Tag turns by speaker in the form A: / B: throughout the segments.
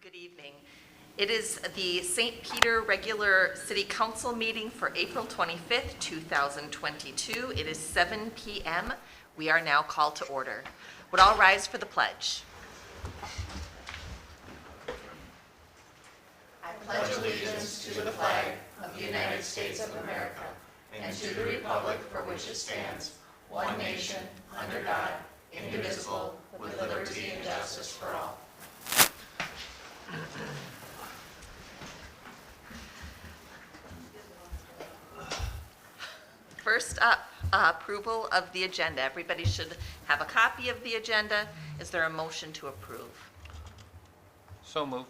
A: Good evening. It is the St. Peter regular City Council meeting for April 25th, 2022. It is 7 p.m. We are now called to order. Would all rise for the pledge?
B: I pledge allegiance to the flag of the United States of America and to the republic for which it stands, one nation, under God, indivisible, with liberty and justice for all.
A: First up, approval of the agenda. Everybody should have a copy of the agenda. Is there a motion to approve?
C: So moved.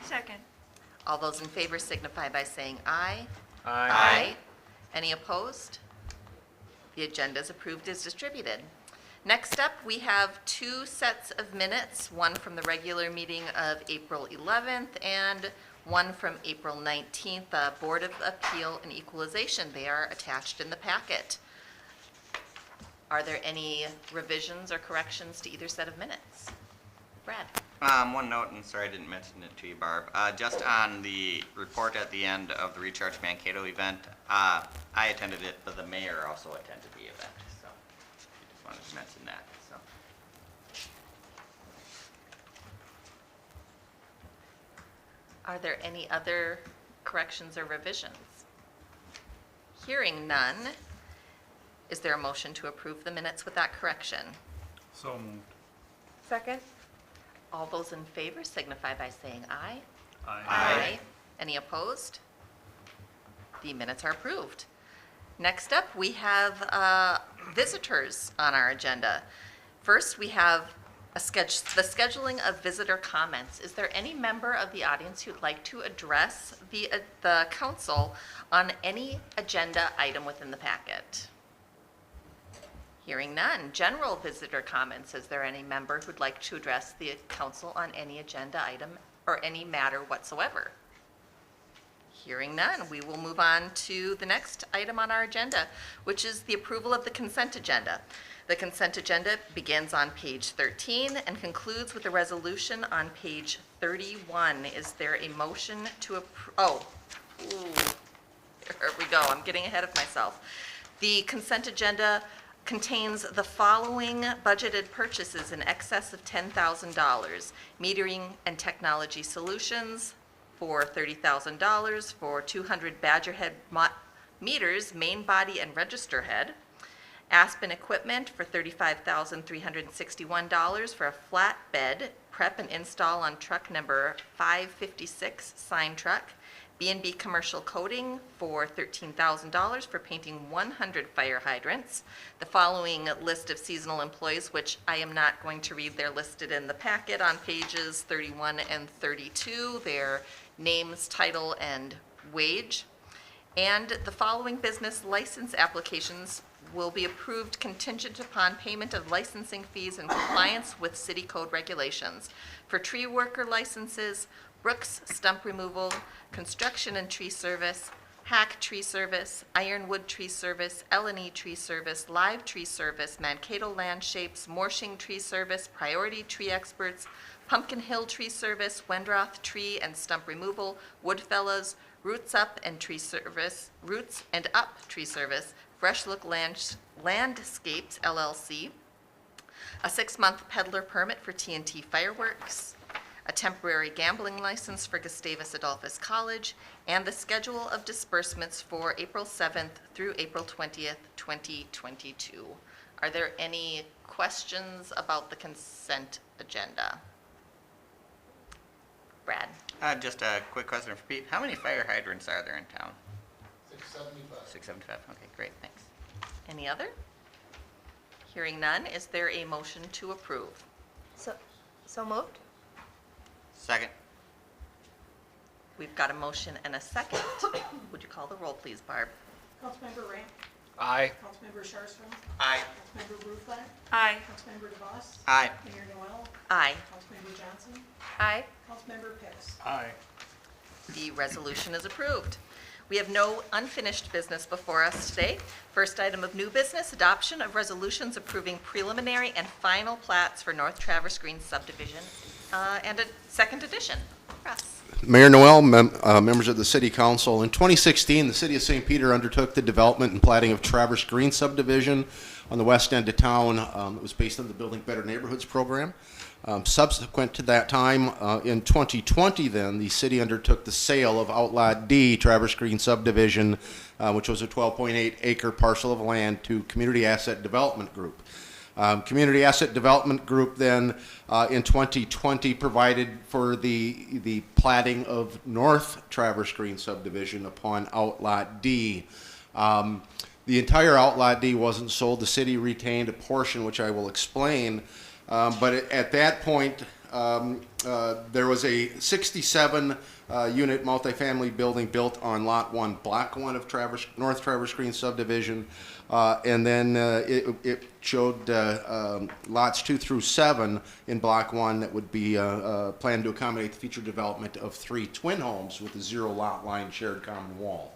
D: Second.
A: All those in favor signify by saying aye.
C: Aye.
A: Any opposed? The agenda is approved as distributed. Next up, we have two sets of minutes, one from the regular meeting of April 11th and one from April 19th, Board of Appeal and Equalization. They are attached in the packet. Are there any revisions or corrections to either set of minutes? Brad?
E: One note, and sorry I didn't mention it to you, Barb. Just on the report at the end of the Recharge Mankato event, I attended it, but the mayor also attended the event. So just wanted to mention that. So.
A: Are there any other corrections or revisions? Hearing none, is there a motion to approve the minutes with that correction?
C: So moved.
D: Second.
A: All those in favor signify by saying aye.
C: Aye.
A: Any opposed? The minutes are approved. Next up, we have visitors on our agenda. First, we have the scheduling of visitor comments. Is there any member of the audience who'd like to address the council on any agenda item within the packet? Hearing none. General visitor comments. Is there any member who'd like to address the council on any agenda item or any matter whatsoever? Hearing none, we will move on to the next item on our agenda, which is the approval of the consent agenda. The consent agenda begins on page 13 and concludes with a resolution on page 31. Is there a motion to approve? Here we go. I'm getting ahead of myself. The consent agenda contains the following budgeted purchases in excess of $10,000. Metering and technology solutions for $30,000 for 200 Badger head meters, main body and register head. Aspen equipment for $35,361 for a flatbed prep and install on truck number 556 sign truck. B&B commercial coating for $13,000 for painting 100 fire hydrants. The following list of seasonal employees, which I am not going to read, they're listed in the packet on pages 31 and 32, their names, title, and wage. And the following business license applications will be approved contingent upon payment of licensing fees in compliance with city code regulations. For tree worker licenses, Brooks Stump Removal, Construction and Tree Service, Hack Tree Service, Ironwood Tree Service, L&E Tree Service, Live Tree Service, Mankato Land Shapes, Morshing Tree Service, Priority Tree Experts, Pumpkin Hill Tree Service, Wendroth Tree and Stump Removal, Woodfellas, Roots Up and Tree Service, Roots and Up Tree Service, Fresh Look Landscapes LLC, a 6-month peddler permit for TNT Fireworks, a temporary gambling license for Gustavus Adolphus College, and the schedule of disbursements for April 7th through April 20th, 2022. Are there any questions about the consent agenda? Brad?
E: Just a quick question for Pete. How many fire hydrants are there in town?
B: 675.
E: 675. Okay, great. Thanks.
A: Any other? Hearing none, is there a motion to approve?
D: So moved.
E: Second.
A: We've got a motion and a second. Would you call the roll, please, Barb?
F: Councilmember Ramp,
C: Aye.
F: Councilmember Sharstrom,
E: Aye.
F: Councilmember Ruflack,
D: Aye.
F: Councilmember DeVos,
E: Aye.
F: Mayor Noel,
A: Aye.
F: Councilmember Johnson,
D: Aye.
F: Councilmember Pitts.
C: Aye.
A: The resolution is approved. We have no unfinished business before us today. First item of new business, adoption of resolutions approving preliminary and final plats for North Traverse Green subdivision and a second edition. Russ?
G: Mayor Noel, members of the City Council, in 2016, the City of St. Peter undertook the development and platting of Traverse Green subdivision on the west end of town. It was based on the Building Better Neighborhoods program. Subsequent to that time, in 2020 then, the city undertook the sale of Outlot D, Traverse Green subdivision, which was a 12.8 acre parcel of land, to Community Asset Development Group. Community Asset Development Group then in 2020 provided for the platting of North Traverse Green subdivision upon Outlot D. The entire Outlot D wasn't sold. The city retained a portion, which I will explain. But at that point, there was a 67 unit multifamily building built on Lot 1, Block 1 of North Traverse Green subdivision. And then it showed lots 2 through 7 in Block 1 that would be planned to accommodate the future development of 3 twin homes with a 0 lot line shared common wall.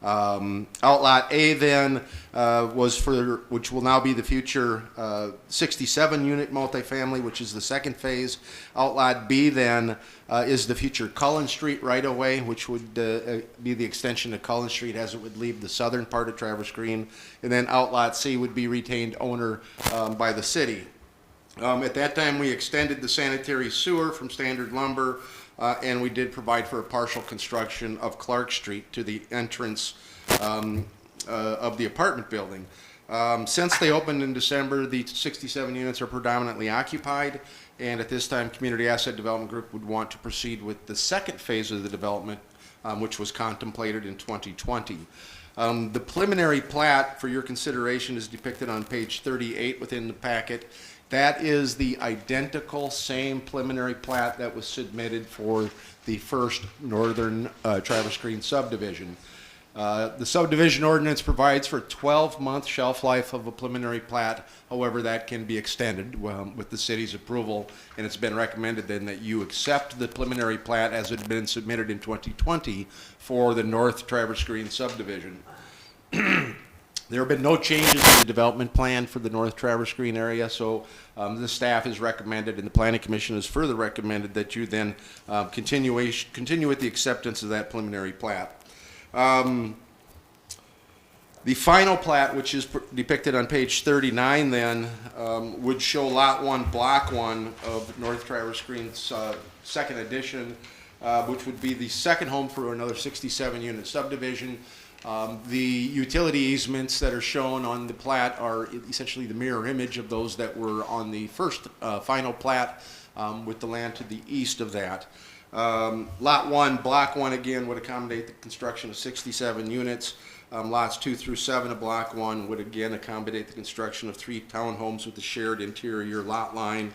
G: Outlot A then was for, which will now be the future 67 unit multifamily, which is the second phase. Outlot B then is the future Cullen Street right of way, which would be the extension of Cullen Street as it would leave the southern part of Traverse Green. And then Outlot C would be retained owner by the city. At that time, we extended the sanitary sewer from Standard Lumber, and we did provide for a partial construction of Clark Street to the entrance of the apartment building. Since they opened in December, the 67 units are predominantly occupied, and at this time, Community Asset Development Group would want to proceed with the second phase of the development, which was contemplated in 2020. The preliminary plat for your consideration is depicted on page 38 within the packet. That is the identical same preliminary plat that was submitted for the first northern Traverse Green subdivision. The subdivision ordinance provides for a 12-month shelf life of a preliminary plat. However, that can be extended with the city's approval, and it's been recommended then that you accept the preliminary plat as it had been submitted in 2020 for the North Traverse Green subdivision. There have been no changes to the development plan for the North Traverse Green area, so the staff has recommended, and the Planning Commission has further recommended, that you then continue with the acceptance of that preliminary plat. The final plat, which is depicted on page 39 then, would show Lot 1, Block 1 of North Traverse Green's second edition, which would be the second home for another 67-unit subdivision. The utility easements that are shown on the plat are essentially the mirror image of those that were on the first final plat, with the land to the east of that. Lot 1, Block 1 again would accommodate the construction of 67 units. Lots 2 through 7 of Block 1 would again accommodate the construction of 3 townhomes with a shared interior lot line.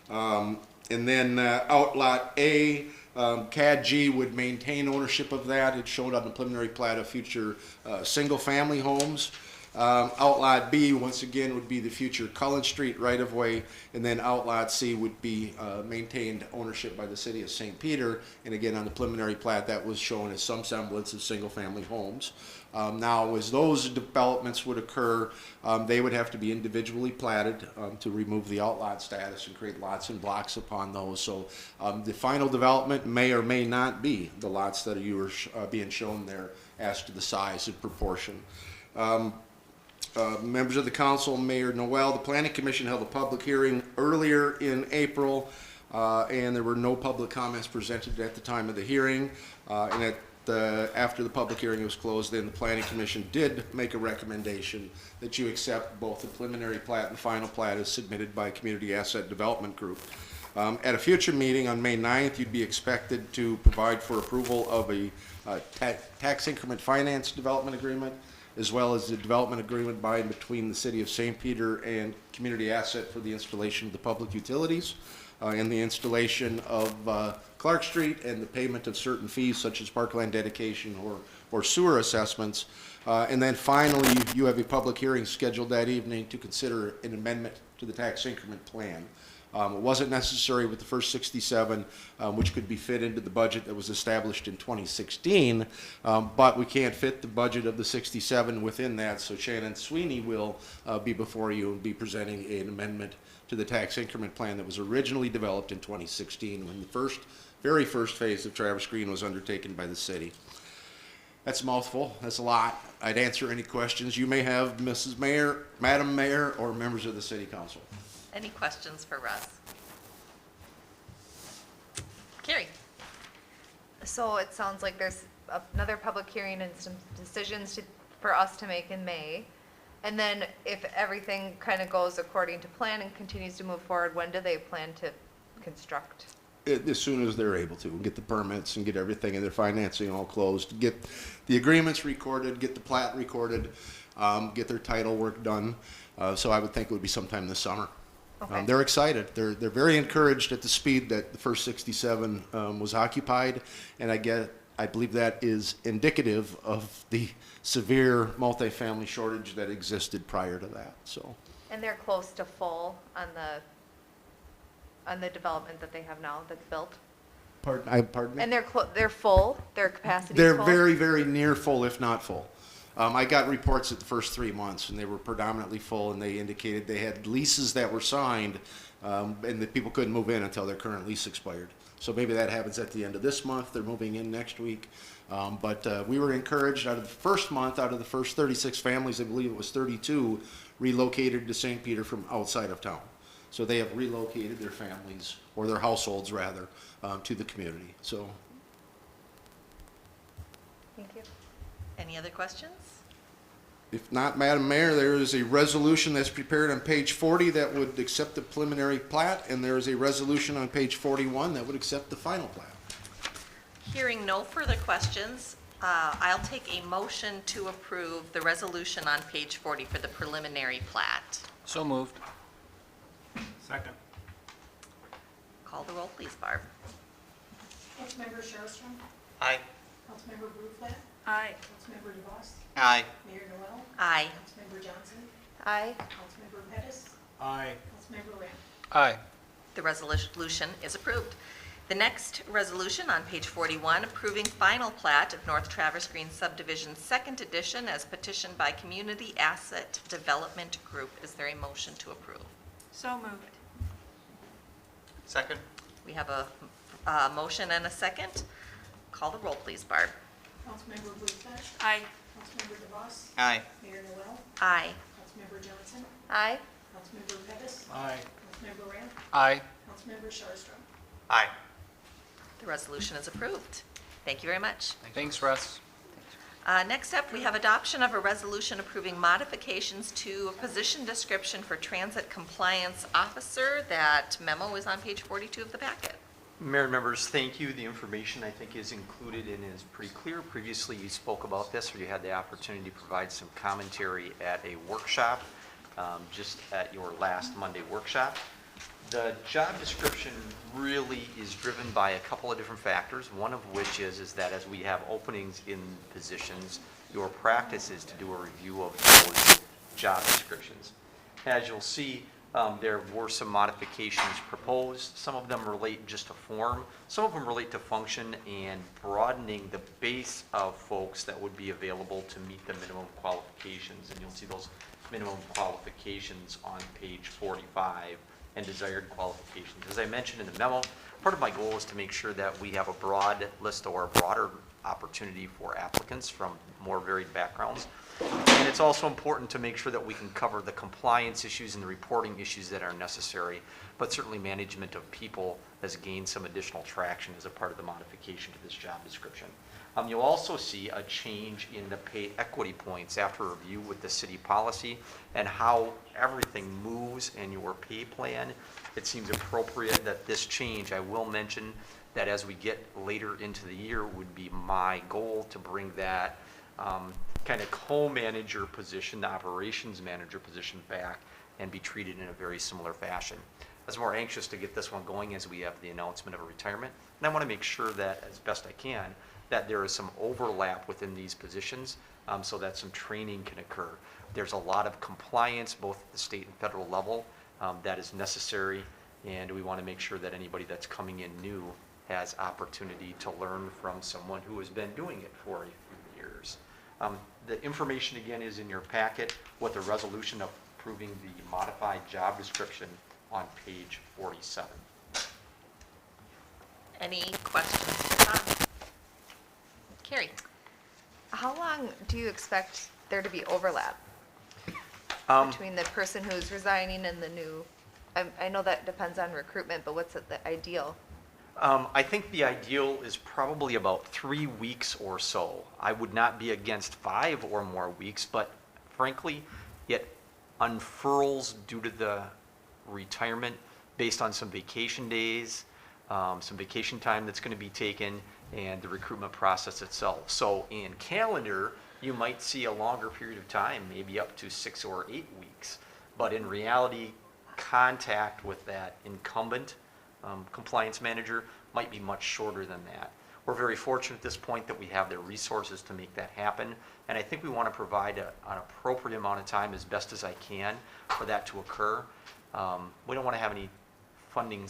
G: And then Outlot A, CAD-G would maintain ownership of that. It showed on the preliminary plat of future single-family homes. Outlot B, once again, would be the future Cullen Street right-of-way, and then Outlot C would be maintained ownership by the city of St. Peter, and again, on the preliminary plat, that was shown as some semblance of single-family homes. Now, as those developments would occur, they would have to be individually platted to remove the outlot status and create lots and blocks upon those. So the final development may or may not be the lots that you are being shown there as to the size and proportion. Members of the council, Mayor Noel, the Planning Commission held a public hearing earlier in April, and there were no public comments presented at the time of the hearing. After the public hearing was closed, then the Planning Commission did make a recommendation that you accept both the preliminary plat and the final plat as submitted by Community Asset Development Group. At a future meeting on May 9th, you'd be expected to provide for approval of a tax increment finance development agreement, as well as the development agreement by and between the City of St. Peter and Community Asset for the installation of the public utilities, and the installation of Clark Street and the payment of certain fees such as parkland dedication or sewer assessments. And then finally, you have a public hearing scheduled that evening to consider an amendment to the tax increment plan. It wasn't necessary with the first 67, which could be fit into the budget that was established in 2016, but we can't fit the budget of the 67 within that, so Shannon Sweeney will be before you and be presenting an amendment to the tax increment plan that was originally developed in 2016 when the very first phase of Traverse Green was undertaken by the city. That's a mouthful. That's a lot. I'd answer any questions you may have, Mrs. Mayor, Madam Mayor, or members of the City Council.
A: Any questions for Russ? Carrie?
D: So it sounds like there's another public hearing and some decisions for us to make in May. And then if everything kind of goes according to plan and continues to move forward, when do they plan to construct?
G: As soon as they're able to, get the permits and get everything and their financing all closed, get the agreements recorded, get the plat recorded, get their title work done. So I would think it would be sometime this summer.
D: Okay.
G: They're excited. They're very encouraged at the speed that the first 67 was occupied, and I believe that is indicative of the severe multifamily shortage that existed prior to that. So.
D: And they're close to full on the development that they have now that's built?
G: Pardon me?
D: And they're full, their capacity is
G: They're
D: full?
G: very, very near full, if not full. I got reports at the first 3 months, and they were predominantly full, and they indicated they had leases that were signed, and that people couldn't move in until their current lease expired. So maybe that happens at the end of this month. They're moving in next week. But we were encouraged out of the first month, out of the first 36 families, I believe it was 32, relocated to St. Peter from outside of town. So they have relocated their families, or their households rather, to the community. So.
D: Thank you.
A: Any other questions?
G: If not, Madam Mayor, there is a resolution that's prepared on page 40 that would accept the preliminary plat, and there is a resolution on page 41 that would accept the final plat.
A: Hearing no further questions, I'll take a motion to approve the resolution on page 40 for the preliminary plat.
C: So moved. Second.
A: Call the roll, please, Barb.
F: Councilmember Sharpstra.
E: Aye.
F: Councilmember Bruflat.
D: Aye.
F: Councilmember DeVos.
E: Aye.
F: Mayor Noel.
A: Aye.
F: Councilmember Johnson.
D: Aye.
F: Councilmember Pettis.
C: Aye.
F: Councilmember Ramp.
C: Aye.
A: The resolution is approved. The next resolution on page 41, approving final plat of North Traverse Green Subdivision Second Edition as petitioned by Community Asset Development Group. Is there a motion to approve?
D: So moved.
E: Second.
A: We have a motion and a second. Call the roll, please, Barb.
F: Councilmember Bruflat.
D: Aye.
F: Councilmember DeVos.
E: Aye.
F: Mayor Noel.
A: Aye.
F: Councilmember Johnson.
D: Aye.
F: Councilmember Pettis.
C: Aye.
F: Councilmember Ramp.
C: Aye.
F: Councilmember Sharpstra.
E: Aye.
A: The resolution is approved. Thank you very much.
C: Thanks, Russ.
A: Next up, we have adoption of a resolution approving modifications to a position description for transit compliance officer. That memo is on page 42 of the packet.
H: Mayor and members, thank you. The information I think is included and is pretty clear. Previously, you spoke about this, or you had the opportunity to provide some commentary at a workshop, just at your last Monday workshop. The job description really is driven by a couple of different factors, one of which is that as we have openings in positions, your practice is to do a review of those job descriptions. As you'll see, there were some modifications proposed. Some of them relate just to form. Some of them relate to function and broadening the base of folks that would be available to meet the minimum qualifications. And you'll see those minimum qualifications on page 45 and desired qualifications. As I mentioned in the memo, part of my goal is to make sure that we have a broad list or a broader opportunity for applicants from more varied backgrounds. And it's also important to make sure that we can cover the compliance issues and the reporting issues that are necessary, but certainly management of people has gained some additional traction as a part of the modification to this job description. You'll also see a change in the pay equity points after review with the city policy and how everything moves in your pay plan. It seems appropriate that this change, I will mention that as we get later into the year, would be my goal to bring that kind of co-manager position, the operations manager position back and be treated in a very similar fashion. I was more anxious to get this one going as we have the announcement of a retirement. And I want to make sure that, as best I can, that there is some overlap within these positions so that some training can occur. There's a lot of compliance, both at the state and federal level, that is necessary, and we want to make sure that anybody that's coming in new has opportunity to learn from someone who has been doing it for a few years. The information, again, is in your packet with the resolution approving the modified job description on page 47.
A: Any questions for Todd? Carrie?
D: How long do you expect there to be overlap
H: Um,
D: between the person who's resigning and the new? I know that depends on recruitment, but what's the ideal?
H: I think the ideal is probably about 3 weeks or so. I would not be against 5 or more weeks, but frankly, it unfurls due to the retirement based on some vacation days, some vacation time that's going to be taken, and the recruitment process itself. So in calendar, you might see a longer period of time, maybe up to 6 or 8 weeks. But in reality, contact with that incumbent compliance manager might be much shorter than that. We're very fortunate at this point that we have the resources to make that happen, and I think we want to provide an appropriate amount of time as best as I can for that to occur. We don't want to have any funding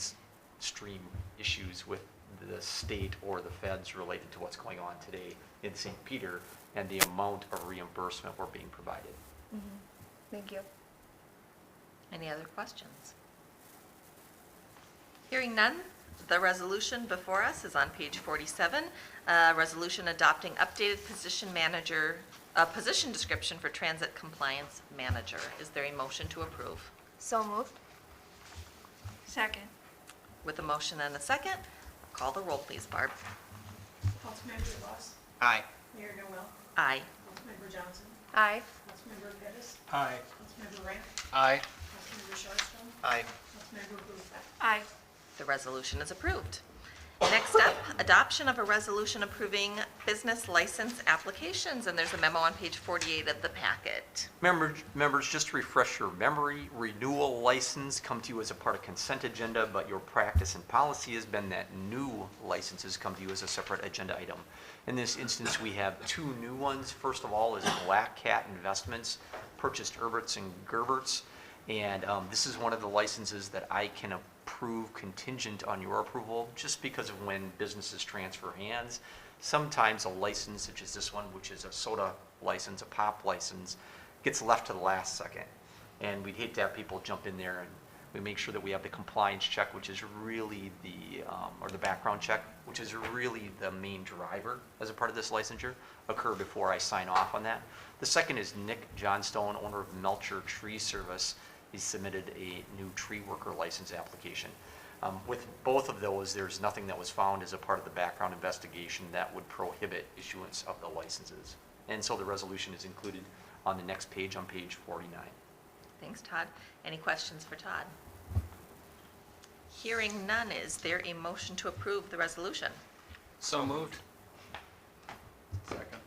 H: stream issues with the state or the feds related to what's going on today in St. Peter and the amount of reimbursement we're being provided.
D: Thank you.
A: Any other questions? Hearing none, the resolution before us is on page 47. Resolution adopting updated position description for transit compliance manager. Is there a motion to approve?
D: So moved.
F: Second.
A: With a motion and a second, call the roll, please, Barb.
F: Councilmember DeBoss?
E: Aye.
F: Mayor Noel?
A: Aye.
F: Councilmember Johnson?
D: Aye.
F: Councilmember Pettis?
C: Aye.
F: Councilmember Ramp?
C: Aye.
F: Councilmember Sharpstown?
E: Aye.
F: Councilmember Bluefett?
D: Aye.
A: The resolution is approved. Next up, adoption of a resolution approving business license applications, and there's a memo on page 48 of the packet.
H: Members, just to refresh your memory, renewal license come to you as a part of consent agenda, but your practice and policy has been that new licenses come to you as a separate agenda item. In this instance, we have 2 new ones. First of all is Black Cat Investments, purchased Herberts and Gerberts, and this is one of the licenses that I can approve contingent on your approval, just because of when businesses transfer hands. Sometimes a license such as this one, which is a soda license, a pop license, gets left to the last second. And we'd hate to have people jump in there, and we make sure that we have the compliance check, which is really or the background check, which is really the main driver as a part of this licensure, occur before I sign off on that. The second is Nick Johnstone, owner of Melcher Tree Service. He submitted a new tree worker license application. With both of those, there's nothing that was found as a part of the background investigation that would prohibit issuance of the licenses. And so the resolution is included on the next page, on page 49.
A: Thanks, Todd. Any questions for Todd? Hearing none, is there a motion to approve the resolution?
C: So moved. Second.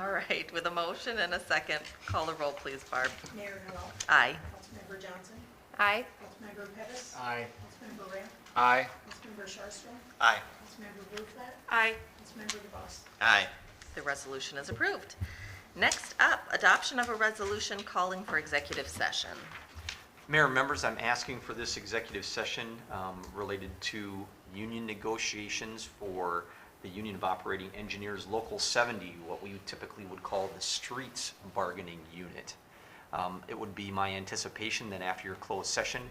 A: All right, with a motion and a second, call the roll, please, Barb.
F: Mayor Noel?
A: Aye.
F: Councilmember Johnson?
D: Aye.
F: Councilmember Pettis?
C: Aye.
F: Councilmember Ramp?
C: Aye.
F: Councilmember Sharpstown?
E: Aye.
F: Councilmember Bluefett?
D: Aye.
F: Councilmember DeBoss?
E: Aye.
A: The resolution is approved. Next up, adoption of a resolution calling for executive session.
H: Mayor and members, I'm asking for this executive session related to union negotiations for the Union of Operating Engineers Local 70, what we typically would call the streets bargaining unit. It would be my anticipation that after your closed session,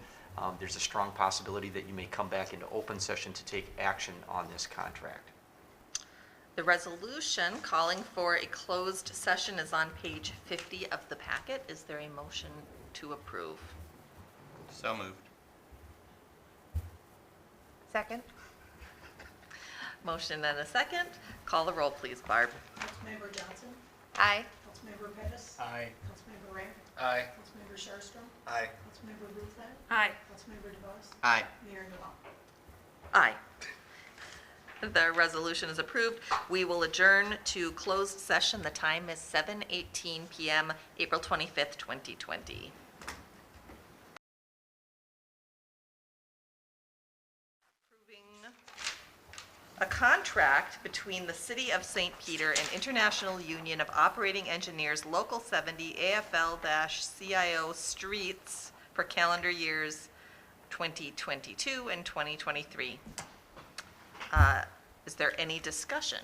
H: there's a strong possibility that you may come back into open session to take action on this contract.
A: The resolution calling for a closed session is on page 50 of the packet. Is there a motion to approve?
E: So moved.
D: Second.
A: Motion and a second. Call the roll, please, Barb.
F: Councilmember Johnson?
D: Aye.
F: Councilmember Pettis?
C: Aye.
F: Councilmember Ramp?
C: Aye.
F: Councilmember Sharpstown?
E: Aye.
F: Councilmember Bluefett?
D: Aye.
F: Councilmember DeBoss?
E: Aye.
F: Mayor Noel?
A: Aye. The resolution is approved. We will adjourn to closed session. The time is 7:18 p.m., April 25th, 2020. Approving a contract between the City of St. Peter and International Union of Operating Engineers Local 70 AFL-CIO Streets for calendar years 2022 and 2023. Is there any discussion?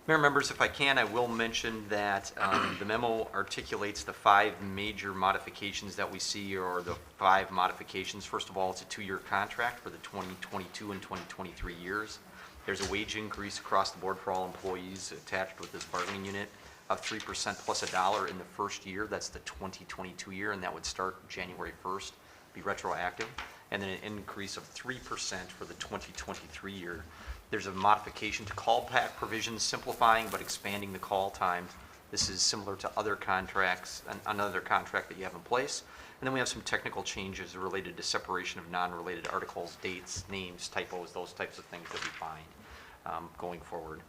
H: Mayor members, if I can, I will mention that the memo articulates the 5 major modifications that we see, or the 5 modifications. First of all, it's a 2-year contract for the 2022 and 2023 years. There's a wage increase across the board for all employees attached with this bargaining unit of 3% plus $1 in the first year. That's the 2022 year, and that would start January 1st, be retroactive. And then an increase of 3% for the 2023 year. There's a modification to callback provisions, simplifying but expanding the call times. This is similar to other contracts, another contract that you have in place. And then we have some technical changes related to separation of non-related articles, dates, names, typos, those types of things that we find going forward.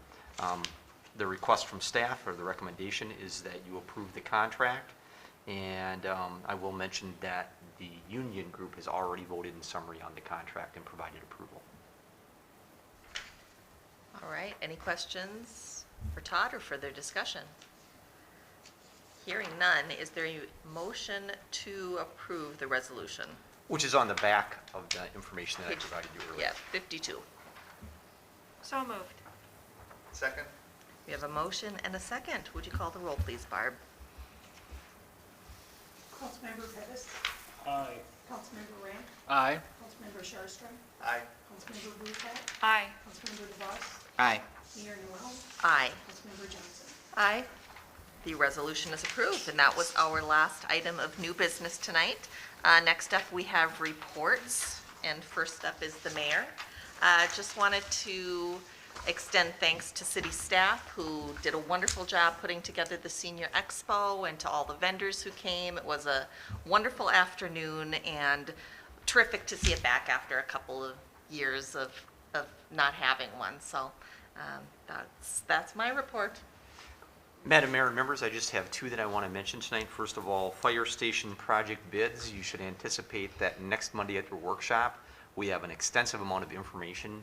H: The request from staff, or the recommendation, is that you approve the contract. And I will mention that the union group has already voted in summary on the contract and provided approval.
A: All right, any questions for Todd or further discussion? Hearing none, is there a motion to approve the resolution?
H: Which is on the back of the information that I
A: Page-
H: provided you earlier.
A: Yeah, 52.
F: So moved.
C: Second?
A: We have a motion and a second. Would you call the roll, please, Barb?
F: Councilmember Pettis,
C: Aye.
F: Councilmember Ramp,
C: Aye.
F: Councilmember Sharstrom,
C: Aye.
F: Councilmember Bluefett, Aye. Councilmember DeVos,
E: Aye.
F: Mayor Newell,
A: Aye.
F: Councilmember Johnson.
D: Aye.
A: The resolution is approved, and that was our last item of new business tonight. Next up, we have reports, and first up is the mayor. Just wanted to extend thanks to city staff who did a wonderful job putting together the senior expo, and to all the vendors who came. It was a wonderful afternoon and terrific to see it back after a couple of years of not having one. So that's my report.
H: Madam Mayor and members, I just have 2 that I want to mention tonight. First of all, fire station project bids. You should anticipate that next Monday at your workshop, we have an extensive amount of information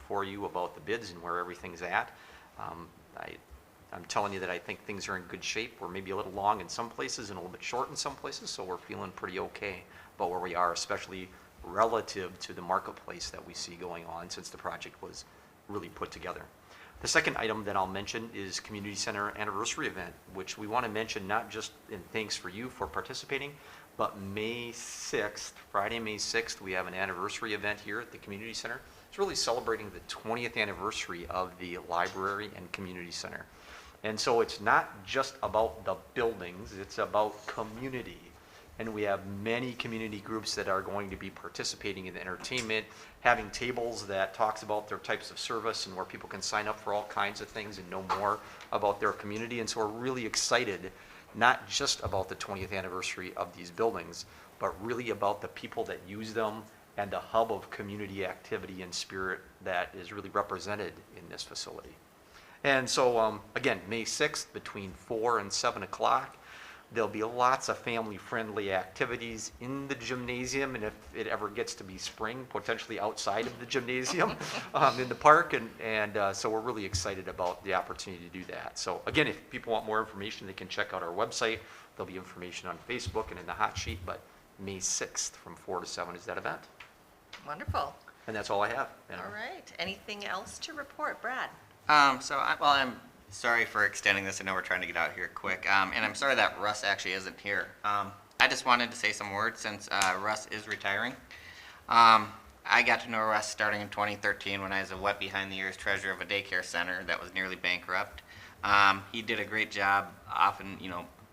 H: for you about the bids and where everything's at. I'm telling you that I think things are in good shape. We're maybe a little long in some places and a little bit short in some places, so we're feeling pretty okay about where we are, especially relative to the marketplace that we see going on since the project was really put together. The second item that I'll mention is Community Center Anniversary Event, which we want to mention not just in thanks for you for participating, but May 6th, Friday, May 6th, we have an anniversary event here at the Community Center. It's really celebrating the 20th anniversary of the library and community center. And so it's not just about the buildings, it's about community. And we have many community groups that are going to be participating in the entertainment, having tables that talks about their types of service and where people can sign up for all kinds of things and know more about their community. And so we're really excited, not just about the 20th anniversary of these buildings, but really about the people that use them and the hub of community activity and spirit that is really represented in this facility. And so, again, May 6th between 4 and 7 o'clock, there'll be lots of family-friendly activities in the gymnasium, and if it ever gets to be spring, potentially outside of the gymnasium, in the park, and so we're really excited about the opportunity to do that. So again, if people want more information, they can check out our website. There'll be information on Facebook and in the hot sheet, but May 6th from 4 to 7 is that event.
A: Wonderful.
H: And that's all I have.
A: All right. Anything else to report, Brad?
E: I'm sorry for extending this. I know we're trying to get out here quick. And I'm sorry that Russ actually isn't here. I just wanted to say some words since Russ is retiring. I got to know Russ starting in 2013 when I was a wet behind the ears treasurer of a daycare center that was nearly bankrupt. He did a great job, often,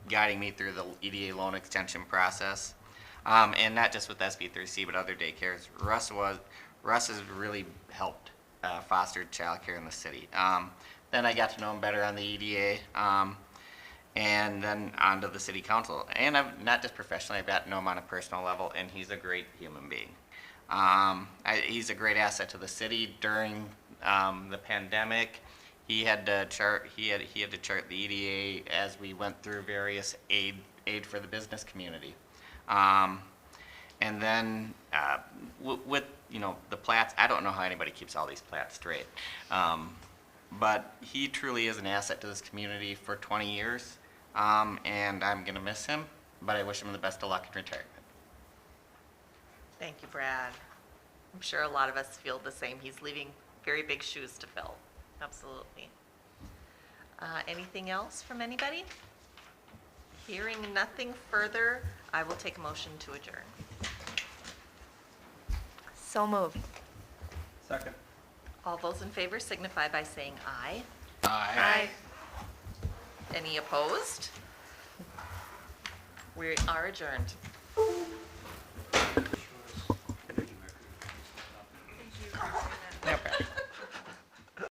E: guiding me through the EDA loan extension process. And not just with SB3C, but other daycares. Russ has really helped foster childcare in the city. Then I got to know him better on the EDA, and then onto the city council. And I've not just professionally, I've got to know him on a personal level, and he's a great human being. He's a great asset to the city during the pandemic. He had to chart the EDA as we went through various aid for the business community. And then with the plats, I don't know how anybody keeps all these plats straight. But he truly is an asset to this community for 20 years, and I'm going to miss him, but I wish him the best of luck in retirement.
A: Thank you, Brad. I'm sure a lot of us feel the same. He's leaving very big shoes to fill. Absolutely. Anything else from anybody? Hearing nothing further, I will take a motion to adjourn.
D: So moved.
C: Second.
A: All those in favor signify by saying aye.
D: Aye.
A: Any opposed? We are adjourned.